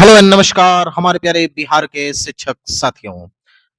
Hello and नमस्कार हमारे प्यारे बिहार के शिक्षक साथियों।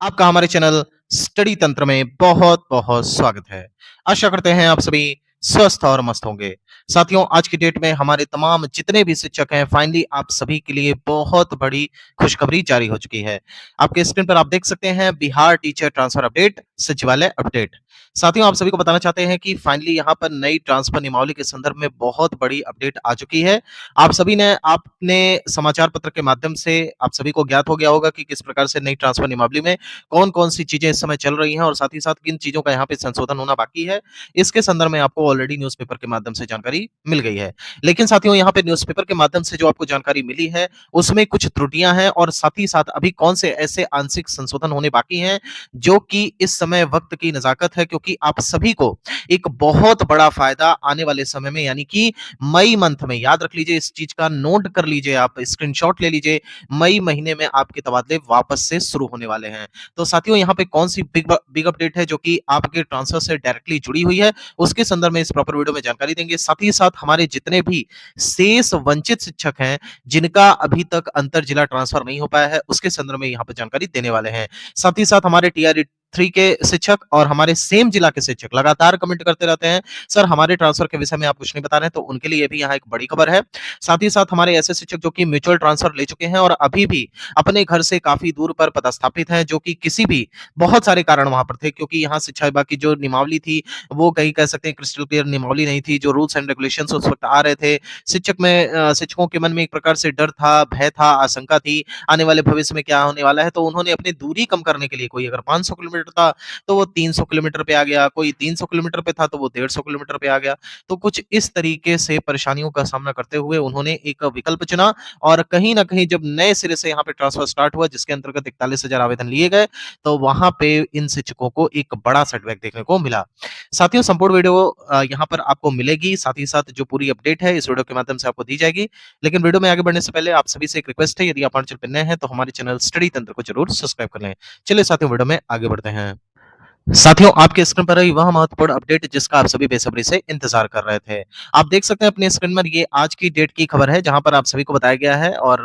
आपका हमारे चैनल स्टडी तंत्र में बहुत-बहुत स्वागत है। आशा करते हैं आप सभी स्वस्थ और मस्त होंगे। साथियों, आज की डेट में हमारे तमाम जितने भी शिक्षक हैं, फाइनली आप सभी के लिए बहुत बड़ी खुशखबरी जारी हो चुकी है। आपके स्क्रीन पर आप देख सकते हैं बिहार टीचर ट्रांसफर अपडेट, सचिवालय अपडेट। साथियों, आप सभी को बताना चाहते हैं कि फाइनली यहाँ पर नई ट्रांसफर नियमावली के संदर्भ में बहुत बड़ी अपडेट आ चुकी है। आप सभी ने आपने समाचार पत्र के माध्यम से आप सभी को ज्ञात हो गया होगा कि किस प्रकार से नई ट्रांसफर नियमावली में कौन-कौन सी चीजें इस समय चल रही हैं और साथ ही साथ किन चीजों का यहाँ पे संशोधन होना बाकी है, इसके संदर्भ में आपको ऑलरेडी न्यूज़पेपर के माध्यम से जानकारी मिल गई है। लेकिन साथियों, यहाँ पे न्यूज़पेपर के माध्यम से जो आपको जानकारी मिली है, उसमें कुछ त्रुटियां हैं और साथ ही साथ अभी कौन से ऐसे आंशिक संशोधन होने बाकी हैं, जो कि इस समय वक्त की नज़ाकत है, क्योंकि आप सभी को एक बहुत बड़ा फायदा आने वाले समय में यानी कि मई मंथ में, याद रख लीजिए, इस चीज का नोट कर लीजिए, आप स्क्रीनशॉट ले लीजिए, मई महीने में आपके तबादले वापस से शुरू होने वाले हैं। तो साथियों, यहाँ पे कौन सी बिग बिग अपडेट है जो कि आपके ट्रांसफर से डायरेक्टली जुड़ी हुई है, उसके संदर्भ में इस प्रॉपर वीडियो में जानकारी देंगे। साथ ही साथ हमारे जितने भी शेष वंचित शिक्षक हैं, जिनका अभी तक अंतर जिला ट्रांसफर नहीं हो पाया है, उसके संदर्भ में यहाँ पे जानकारी देने वाले हैं। साथ ही साथ हमारे टीआरई 3 के शिक्षक और हमारे सेम जिला के शिक्षक लगातार कमेंट करते रहते हैं, सर हमारे ट्रांसफर के विषय में आप कुछ नहीं बता रहे हैं, तो उनके लिए भी यहाँ एक बड़ी खबर है। साथ ही साथ हमारे ऐसे शिक्षक जो कि म्यूचुअल ट्रांसफर ले चुके हैं और अभी भी अपने घर से काफी दूर पर पदस्थापित हैं, जो कि किसी भी बहुत सारे कारण वहां पर थे, क्योंकि यहाँ शिक्षा विभाग की जो नियमावली थी, वो कहीं कह सकते हैं क्रिस्टल क्लियर नियमावली नहीं थी। जो रूल्स एंड रेगुलेशंस उस वक्त आ रहे थे, शिक्षकों के मन में एक प्रकार से डर था, भय था, आशंका थी, आने वाले भविष्य में क्या होने वाला है। तो उन्होंने अपनी दूरी कम करने के लिए, कोई अगर 500 किलोमीटर था तो वो 300 किलोमीटर पे आ गया, कोई 300 किलोमीटर पे था तो वो 150 किलोमीटर पे आ गया। तो कुछ इस तरीके से परेशानियों का सामना करते हुए उन्होंने एक विकल्प चुना और कहीं न कहीं जब नए सिरे से यहाँ पे ट्रांसफर स्टार्ट हुआ, जिसके अंतर्गत 41,000 आवेदन लिए गए, तो वहाँ पे इन शिक्षकों को एक बड़ा सेटबैक देखने को मिला। साथियों, संपूर्ण वीडियो यहाँ पर आपको मिलेगी, साथ ही साथ जो पूरी अपडेट है इस वीडियो के माध्यम से आपको दी जाएगी। लेकिन वीडियो में आगे बढ़ने से पहले आप सभी से एक रिक्वेस्ट है, यदि आप हमारे चैनल पे नए हैं तो हमारे चैनल स्टडी तंत्र को जरूर सब्सक्राइब कर लें। चलिए साथियों, वीडियो में आगे बढ़ते हैं। साथियों, आपके स्क्रीन पर है वह महत्वपूर्ण अपडेट जिसका आप सभी बेसब्री से इंतजार कर रहे थे। आप देख सकते हैं अपने स्क्रीन पर, ये आज की डेट की खबर है जहां पर आप सभी को बताया गया है और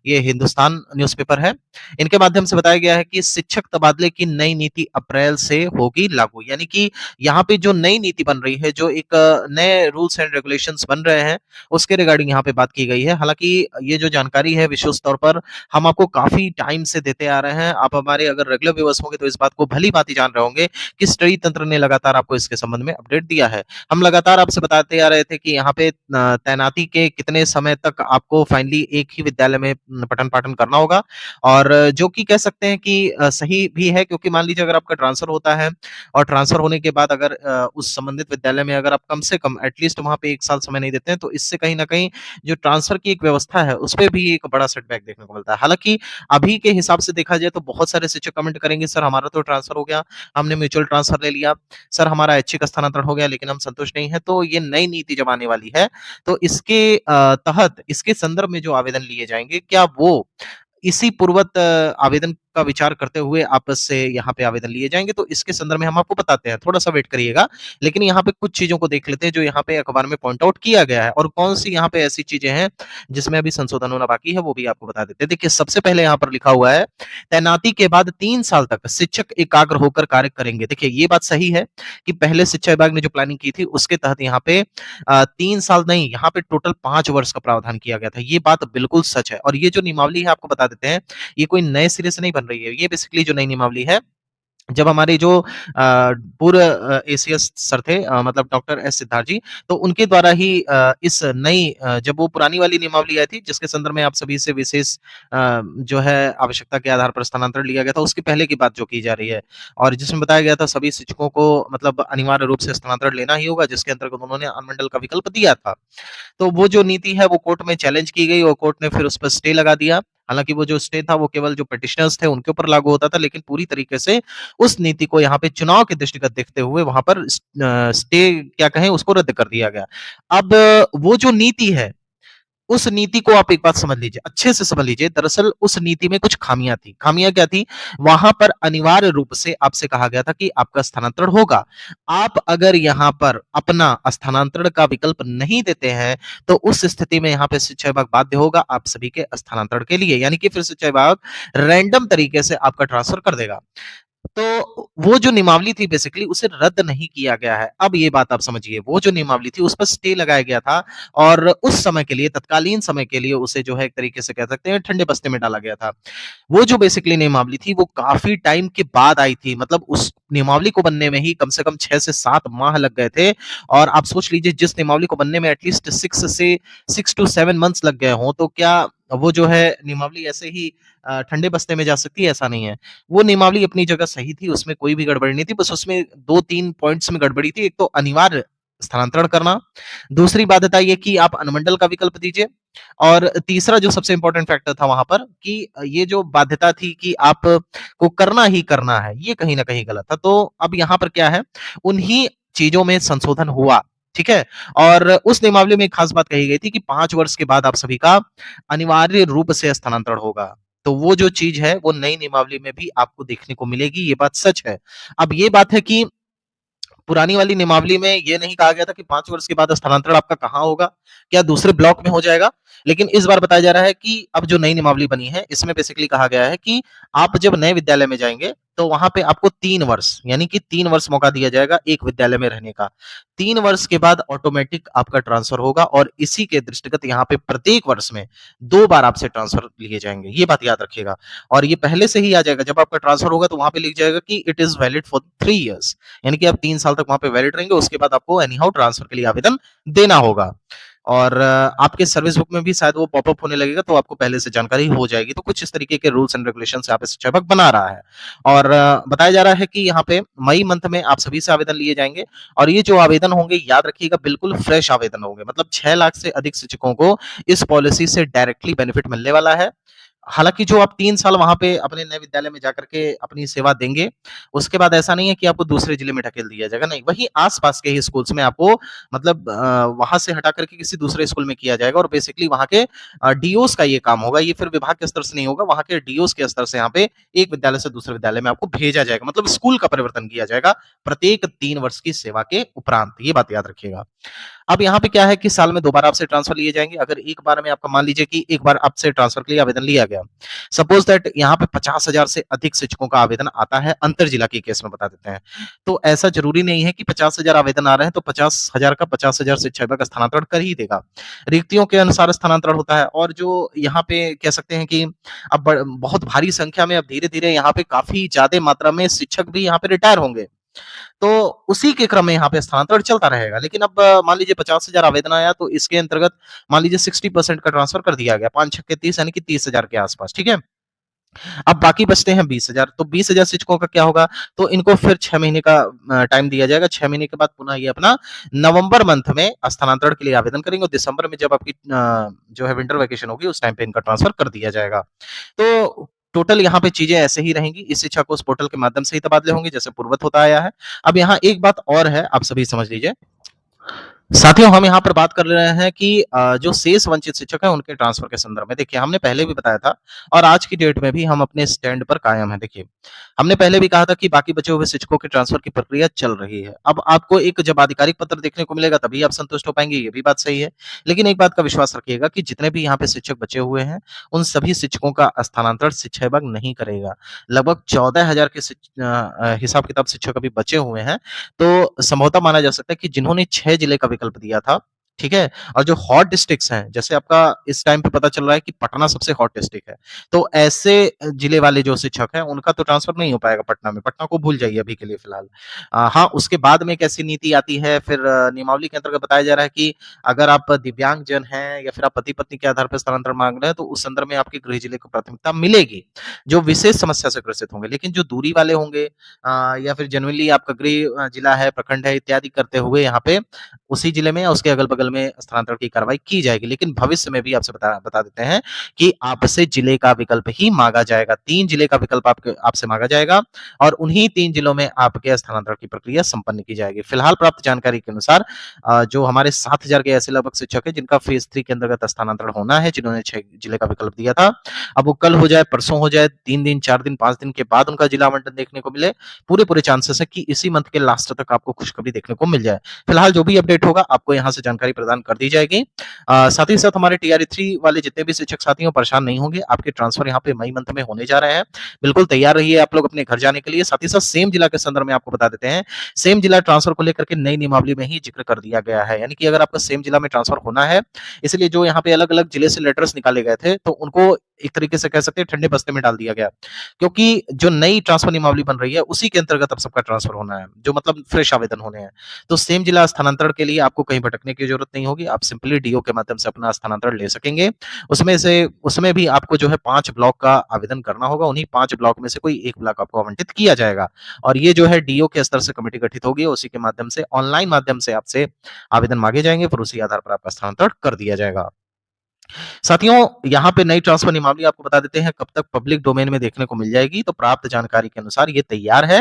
ये हिंदुस्तान न्यूज़पेपर है। इनके माध्यम से बताया गया है कि शिक्षक तबादले की नई नीति अप्रैल से होगी लागू। यानी कि यहाँ पे जो नई नीति बन रही है, जो एक नए रूल्स एंड रेगुलेशंस बन रहे हैं, उसके रिगार्डिंग यहाँ पे बात की गई है। हालांकि ये जो जानकारी है विशेष तौर पर हम आपको काफी टाइम से देते आ रहे हैं। आप हमारे अगर रेगुलर व्यूअर्स होंगे तो इस बात को भली भांति जान रहे होंगे कि स्टडी तंत्र ने लगातार आपको इसके संबंध में अपडेट दिया है। हम लगातार आपसे बताते आ रहे थे कि यहाँ पे तैनाती के कितने समय तक आपको फाइनली एक ही विद्यालय में पठन-पाठन करना होगा और जो कि कह सकते हैं कि सही भी है, क्योंकि मान लीजिए अगर आपका ट्रांसफर होता है और ट्रांसफर होने के बाद अगर उस संबंधित विद्यालय में अगर आप कम से कम एटलीस्ट वहाँ पे 1 साल समय नहीं देते हैं, तो इससे कहीं न कहीं जो ट्रांसफर की एक व्यवस्था है, उसपे भी एक बड़ा सेटबैक देखने को मिलता है। हालाँकि अभी के हिसाब से देखा जाए तो बहुत सारे शिक्षक कमेंट करेंगे, सर हमारा तो ट्रांसफर हो गया, हमने म्यूचुअल ट्रांसफर ले लिया, सर हमारा ऐच्छिक स्थानांतरण हो गया लेकिन हम संतुष्ट नहीं हैं। तो ये नई नीति जब आने वाली है, तो इसके तहत इसके संदर्भ में जो आवेदन लिए जाएँगे, क्या वो इसी पूर्वत आवेदन का विचार करते हुए आपस से यहाँ पे आवेदन लिए जाएँगे, तो इसके संदर्भ में हम आपको बताते हैं, थोड़ा-सा वेट करिएगा। लेकिन यहाँ पे कुछ चीज़ों को देख लेते हैं जो यहाँ पे अखबार में पॉइंट आउट किया गया है और कौन-सी यहाँ पे ऐसी चीज़ें हैं, जिसमें अभी संशोधन होना बाकी है, वो भी आपको बता देते हैं। देखिए, सबसे पहले यहाँ पर लिखा हुआ है, तैनाती के बाद 3 साल तक शिक्षक एकाग्र होकर कार्य करेंगे। देखिए, ये बात सही है कि पहले शिक्षा विभाग ने जो प्लानिंग की थी, उसके तहत यहाँ पे 3 साल नहीं, यहाँ पे टोटल 5 वर्ष का प्रावधान किया गया था। ये बात बिल्कुल सच है और ये जो नियमावली है आपको बता देते हैं, ये कोई नए सिरे से नहीं बन रही है। ये बेसिकली जो नई नियमावली है, जब हमारे जो पूर्व एसीएस सर थे, मतलब डॉक्टर एस सिद्धार्थ जी, तो उनके द्वारा ही इस नई जब वो पुरानी वाली नियमावली आई थी, जिसके संदर्भ में आप सभी से विशेष जो है आवश्यकता के आधार पर स्थानांतरण लिया गया था, उसके पहले की बात जो की जा रही है और जिसमें बताया गया था सभी शिक्षकों को मतलब अनिवार्य रूप से स्थानांतरण लेना ही होगा, जिसके अंतर्गत उन्होंने अनुमंडल का विकल्प दिया था। तो वो जो नीति है वो कोर्ट में चैलेंज की गई और कोर्ट ने फिर उस पर स्टे लगा दिया। हालाँकि वो जो स्टे था वो केवल जो पिटिशनर्स थे उनके ऊपर लागू होता था, लेकिन पूरी तरीके से उस नीति को यहाँ पे चुनाव के दृष्टिगत देखते हुए वहाँ पर स्टे क्या कहें उसको रद्द कर दिया गया। अब वो जो नीति है उस नीति को आप एक बात समझ लीजिए, अच्छे से समझ लीजिए। दरअसल उस नीति में कुछ खामियाँ थी। खामियाँ क्या थी? वहाँ पर अनिवार्य रूप से आपसे कहा गया था कि आपका स्थानांतरण होगा। आप अगर यहाँ पर अपना स्थानांतरण का विकल्प नहीं देते हैं, तो उस स्थिति में यहाँ पे शिक्षा विभाग बाध्य होगा आप सभी के स्थानांतरण के लिए। यानी कि फिर शिक्षा विभाग रैंडम तरीके से आपका ट्रांसफर कर देगा। तो वो जो नियमावली थी बेसिकली उसे रद्द नहीं किया गया है। अब ये बात आप समझिए, वो जो नियमावली थी उस पर स्टे लगाया गया था और उस समय के लिए, तत्कालीन समय के लिए उसे जो है एक तरीके से कह सकते हैं ठंडे बस्ते में डाला गया था। वो जो बेसिकली नियमावली थी वो काफ़ी टाइम के बाद आई थी। मतलब उस नियमावली को बनने में ही कम से कम 6 से 7 माह लग गए थे और आप सोच लीजिए जिस नियमावली को बनने में एटलीस्ट 6 टू 7 मंथ्स लग गए हों, तो क्या वो जो है नियमावली ऐसे ही ठंडे बस्ते में जा सकती है? ऐसा नहीं है। वो नियमावली अपनी जगह सही थी, उसमें कोई भी गड़बड़ी नहीं थी, बस उसमें 2-3 पॉइंट्स में गड़बड़ी थी। एक तो अनिवार्य स्थानांतरण करना, दूसरी बाध्यता ये कि आप अनुमंडल का विकल्प दीजिए और तीसरा जो सबसे इम्पोर्टेंट फैक्टर था वहाँ पर कि ये जो बाध्यता थी कि आप को करना ही करना है, ये कहीं न कहीं गलत था। तो अब यहाँ पर क्या है, उन्हीं चीज़ों में संशोधन हुआ, ठीक है? और उस नियमावली में एक खास बात कही गई थी कि 5 वर्ष के बाद आप सभी का अनिवार्य रूप से स्थानांतरण होगा। तो वो जो चीज़ है, वो नई नियमावली में भी आपको देखने को मिलेगी, ये बात सच है। अब ये बात है कि पुरानी वाली नियमावली में ये नहीं कहा गया था कि 5 वर्ष के बाद स्थानांतरण आपका कहाँ होगा, क्या दूसरे ब्लॉक में हो जाएगा? लेकिन इस बार बताया जा रहा है कि अब जो नई नियमावली बनी है, इसमें बेसिकली कहा गया है कि आप जब नए विद्यालय में जाएँगे, तो वहाँ पे आपको 3 वर्ष, यानी कि 3 वर्ष मौका दिया जाएगा एक विद्यालय में रहने का। 3 वर्ष के बाद ऑटोमैटिक आपका ट्रांसफर होगा और इसी के दृष्टिगत यहाँ पे प्रत्येक वर्ष में 2 बार आपसे ट्रांसफर लिए जाएँगे, ये बात याद रखिएगा। और ये पहले से ही आ जाएगा, जब आपका ट्रांसफर होगा तो वहाँ पे लिख जाएगा कि it is valid for 3 years. यानी कि आप 3 साल तक वहाँ पे वैलिड रहेंगे, उसके बाद आपको एनी हाउ ट्रांसफर के लिए आवेदन देना होगा। और आपके सर्विस बुक में भी शायद वो पॉपअप होने लगेगा, तो आपको पहले से जानकारी हो जाएगी। तो कुछ इस तरीके के रूल्स एंड रेगुलेशंस यहाँ पे शिक्षा विभाग बना रहा है। और बताया जा रहा है कि यहाँ पे मई मंथ में आप सभी से आवेदन लिए जाएँगे और ये जो आवेदन होंगे याद रखिएगा बिल्कुल फ्रेश आवेदन होंगे। मतलब 6 लाख से अधिक शिक्षकों को इस पॉलिसी से डायरेक्टली बेनिफिट मिलने वाला है। हालाँकि जो आप 3 साल वहाँ पे अपने नए विद्यालय में जाकर के अपनी सेवा देंगे, उसके बाद ऐसा नहीं है कि आपको दूसरे जिले में ढकेल दिया जाएगा, नहीं, वहीं आस-पास के ही स्कूल्स में आपको मतलब वहाँ से हटा कर के किसी दूसरे स्कूल में किया जाएगा और बेसिकली वहाँ के डीओज़ का ये काम होगा, ये फिर विभाग के स्तर से नहीं होगा, वहाँ के डीओज़ के स्तर से यहाँ पे एक विद्यालय से दूसरे विद्यालय में आपको भेजा जाएगा, मतलब स्कूल का परिवर्तन किया जाएगा, प्रत्येक 3 वर्ष की सेवा के उपरांत, ये बात याद रखिएगा। अब यहाँ पे क्या है कि साल में 2 बार आपसे ट्रांसफर लिए जाएँगे। अगर एक बार में आपका मान लीजिए कि एक बार आपसे ट्रांसफर के लिए आवेदन लिया गया। सपोज़ दैट यहाँ पे 50,000 से अधिक शिक्षकों का आवेदन आता है, अंतर जिला के केस में बता देते हैं। तो ऐसा ज़रूरी नहीं है कि 50,000 आवेदन आ रहे हैं तो 50,000 का 50,000 शिक्षा विभाग स्थानांतरण कर ही देगा। रिक्तियों के अनुसार स्थानांतरण होता है और जो यहाँ पे कह सकते हैं कि अब बहुत भारी संख्या में अब धीरे-धीरे यहाँ पे काफ़ी ज़्यादा मात्रा में शिक्षक भी यहाँ पे रिटायर होंगे। तो उसी के क्रम में यहाँ पे स्थानांतरण चलता रहेगा। लेकिन अब मान लीजिए 50,000 आवेदन आया तो इसके अंतर्गत मान लीजिए 60% का ट्रांसफर कर दिया गया। 5 छक्के 30 यानी कि 30,000 के आस-पास, ठीक है? अब बाकी बचते हैं 20,000 तो 20,000 शिक्षकों का क्या होगा? तो इनको फिर 6 महीने का टाइम दिया जाएगा। 6 महीने के बाद पुनः ये अपना नवंबर मंथ में स्थानांतरण के लिए आवेदन करेंगे और दिसंबर में जब आपकी जो है विंटर वैकेशन होगी उस टाइम पे इनका ट्रांसफर कर दिया जाएगा। तो टोटल यहाँ पे चीज़ें ऐसे ही रहेंगी। इस शिक्षा कोष पोर्टल के माध्यम से ही तबादले होंगे जैसे पूर्ववत होता आया है। अब यहाँ एक बात और है, आप सभी समझ लीजिए। साथियों, हम यहाँ पर बात कर रहे हैं कि जो शेष वंचित शिक्षक हैं, उनके ट्रांसफ़र के संदर्भ में। देखिए, हमने पहले भी बताया था और आज की डेट में भी हम अपने स्टैंड पर कायम हैं। देखिए, हमने पहले भी कहा था कि बाकी बचे हुए शिक्षकों के ट्रांसफ़र की प्रक्रिया चल रही है। अब आपको एक जब आधिकारिक पत्र देखने को मिलेगा, तभी आप संतुष्ट हो पाएँगे, ये भी बात सही है। लेकिन एक बात का विश्वास रखिएगा कि जितने भी यहाँ पे शिक्षक बचे हुए हैं, उन सभी शिक्षकों का स्थानांतरण शिक्षा विभाग नहीं करेगा। लगभग 14,000 के हिसाब-किताब शिक्षक अभी बचे हुए हैं। तो संभवतः माना जा सकता है कि जिन्होंने 6 जिले का विकल्प दिया था, ठीक है? और जो हॉट डिस्ट्रिक्ट्स हैं, जैसे आपका इस टाइम पे पता चल रहा है कि पटना सबसे हॉट डिस्ट्रिक्ट है। तो ऐसे जिले वाले जो शिक्षक हैं, उनका तो ट्रांसफर नहीं हो पाएगा पटना में। पटना को भूल जाइए अभी के लिए फिलहाल। हाँ, उसके बाद में कैसी नीति आती है, फिर नियमावली के अंतर्गत बताया जा रहा है कि अगर आप दिव्यांगजन हैं या फिर आप पति-पत्नी के आधार पर स्थानांतरण माँग रहे हैं, तो उस संदर्भ में आपके गृह जिले को प्राथमिकता मिलेगी, जो विशेष समस्या से ग्रसित होंगे। लेकिन जो दूरी वाले होंगे या फिर जेनुइनली आपका गृह जिला है, प्रखंड है इत्यादि करते हुए यहाँ पे उसी जिले में या उसके अगल-बगल बगल में स्थानांतरण की कार्रवाई की जाएगी। लेकिन भविष्य में भी आपसे बता बता देते हैं कि आपसे जिले का विकल्प ही माँगा जाएगा। 3 जिले का विकल्प आपके आपसे माँगा जाएगा और उन्हीं 3 जिलों में आपके स्थानांतरण की प्रक्रिया संपन्न की जाएगी। फिलहाल प्राप्त जानकारी के अनुसार जो हमारे 7,000 के ऐसे लगभग शिक्षक हैं जिनका फेज़ 3 के अंतर्गत स्थानांतरण होना है, जिन्होंने 6 जिले का विकल्प दिया था। अब वो कल हो जाए, परसों हो जाए, 3 दिन, 4 दिन, 5 दिन के बाद उनका जिला आवंटन देखने को मिले, पूरे-पूरे चांसेस है कि इसी मंथ के लास्ट तक आपको खुशखबरी देखने को मिल जाए। फिलहाल जो भी अपडेट होगा आपको यहाँ से जानकारी प्रदान कर दी जाएगी। साथ ही साथ हमारे टीआरई 3 वाले जितने भी शिक्षक साथी हैं, वो परेशान नहीं होंगे। आपके ट्रांसफर यहाँ पे मई मंथ में होने जा रहे हैं। बिल्कुल तैयार रहिए आप लोग अपने घर जाने के लिए। साथ ही साथ सेम जिला के संदर्भ में आपको बता देते हैं, सेम जिला ट्रांसफर को लेकर के नई नियमावली में ही जिक्र कर दिया गया है। यानी कि अगर आपका सेम जिला में ट्रांसफर होना है, इसलिए जो यहाँ पे अलग-अलग जिले से लेटर्स निकाले गए थे, तो उनको एक तरीके से कह सकते हैं ठंडे बस्ते में डाल दिया गया। क्योंकि जो नई ट्रांसफर नियमावली बन रही है, उसी के अंतर्गत अब सबका ट्रांसफर होना है, जो मतलब फ्रेश आवेदन होने हैं। तो सेम जिला स्थानांतरण के लिए आपको कहीं भटकने की जरूरत नहीं होगी। आप सिंपली डीओ के माध्यम से अपना स्थानांतरण ले सकेंगे। उसमें भी आपको जो है 5 ब्लॉक का आवेदन करना होगा। उन्हीं 5 ब्लॉक में से कोई 1 ब्लॉक आपको आवंटित किया जाएगा और ये जो है डीओ के स्तर से कमेटी गठित होगी। उसी के माध्यम से ऑनलाइन माध्यम से आपसे आवेदन मांगे जाएँगे, फिर उसी आधार पर आपका स्थानांतरण कर दिया जाएगा। साथियों, यहाँ पे नई ट्रांसफर नियमावली आपको बता देते हैं कब तक पब्लिक डोमेन में देखने को मिल जाएगी। तो प्राप्त जानकारी के अनुसार ये तैयार है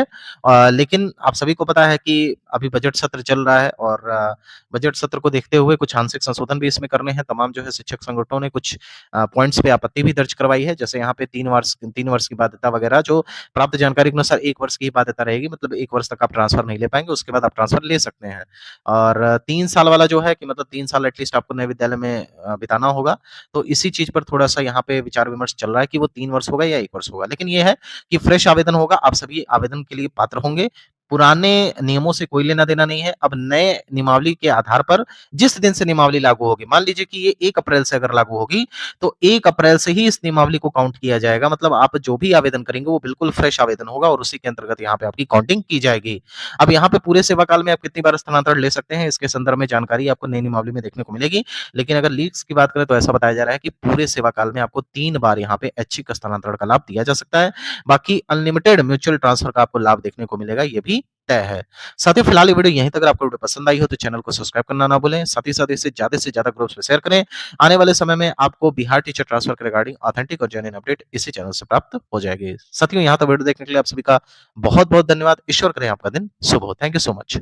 लेकिन आप सभी को पता है कि अभी बजट सत्र चल रहा है और बजट सत्र को देखते हुए कुछ आंशिक संशोधन भी इसमें करने हैं। तमाम जो है शिक्षक संगठनों ने कुछ पॉइंट्स पे आपत्ति भी दर्ज करवाई है। जैसे यहाँ पे 3 वर्ष की बाध्यता वगैरह जो प्राप्त जानकारी के अनुसार 1 वर्ष की ही बाध्यता रहेगी। मतलब 1 वर्ष तक आप ट्रांसफर नहीं ले पाएँगे, उसके बाद आप ट्रांसफर ले सकते हैं। और 3 साल वाला जो है कि मतलब 3 साल एटलीस्ट आपको नए विद्यालय में बिताना होगा। तो इसी चीज़ पर थोड़ा-सा यहाँ पे विचार-विमर्श चल रहा है कि वो 3 वर्ष होगा या 1 वर्ष होगा। लेकिन ये है कि फ्रेश आवेदन होगा, आप सभी आवेदन के लिए पात्र होंगे। पुराने नियमों से कोई लेना-देना नहीं है। अब नए नियमावली के आधार पर जिस दिन से नियमावली लागू होगी, मान लीजिए कि ये 1 अप्रैल से अगर लागू होगी, तो 1 अप्रैल से ही इस नियमावली को काउंट किया जाएगा। मतलब आप जो भी आवेदन करेंगे, वो बिल्कुल फ्रेश आवेदन होगा और उसी के अंतर्गत यहाँ पे आपकी काउंटिंग की जाएगी। अब यहाँ पे पूरे सेवा काल में आप कितनी बार स्थानांतरण ले सकते हैं, इसके संदर्भ में जानकारी आपको नई नियमावली में देखने को मिलेगी। लेकिन अगर लीक्स की बात करें तो ऐसा बताया जा रहा है कि पूरे सेवा काल में आपको 3 बार यहाँ पे ऐच्छिक स्थानांतरण का लाभ दिया जा सकता है। बाकी अनलिमिटेड म्यूचुअल ट्रांसफर का आपको लाभ देखने को मिलेगा, ये भी तय है। साथियों फिलहाल ये वीडियो यहीं तक। अगर आपको वीडियो पसंद आई हो तो चैनल को सब्सक्राइब करना ना भूलें। साथ ही साथ इसे ज़्यादा से ज़्यादा ग्रुप्स में शेयर करें। आने वाले समय में आपको बिहार टीचर ट्रांसफर के रिगार्डिंग ऑथेंटिक और जेन्युइन अपडेट इसी चैनल से प्राप्त हो जाएगी। साथियों यहाँ तक वीडियो देखने के लिए आप सभी का बहुत-बहुत धन्यवाद। ईश्वर करें आपका दिन शुभ हो। Thank you so much.